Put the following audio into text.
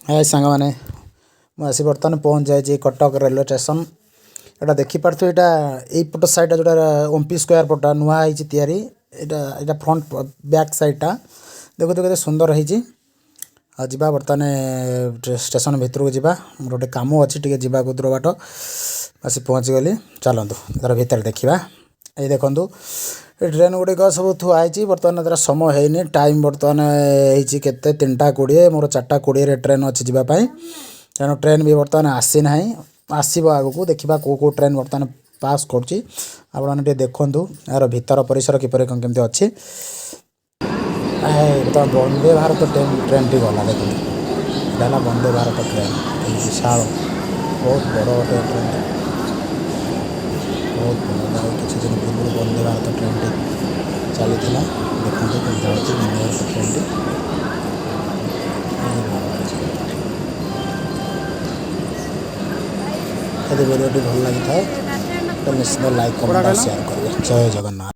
हाय सांग मैंने मुझे बर्तमान पहुँच जाए कटक रेलवे स्टेशन। एटा देखिपे यहाँ पट साइड जोटा ओम्पी स्क्वायर पटा नुआ तैयारी यहाँ फ्रंट बैक साइडटा देखो केते सुंदर होती जावा बर्तमान स्टेशन भितर को जावा मोर गोटे कम अच्छी टे जा दूर बाट आसी पहुँची गली चलतु तार भितर देखा ये देखूँ ट्रेन गुड़िक सब थुआई बर्तमान तार समय है टाइम बर्तमान होते 3:20 मोर 4:20 ट्रेन अच्छी जावाई तेणु ट्रेन भी बर्तमान आसी ना आसब आगू देखा कौ ट्रेन बर्तमान पास कर देखूँ यार भीतर परिसर किपर कमी अच्छी बर्तमान वंदे भारत ट्रेन टी गला देखो यहाँ वंदे भारत ट्रेन विशाल बहुत बड़ गोटे ट्रेन बहुत बड़ा किसी दिन पूर्व वंदे भारत ट्रेन टी चली देखते वंदे भारत ट्रेन टी यदि वीडियो भल लगी था तो निश्चित लाइक कमेंट शेयर करेंगे। जय जगन्नाथ।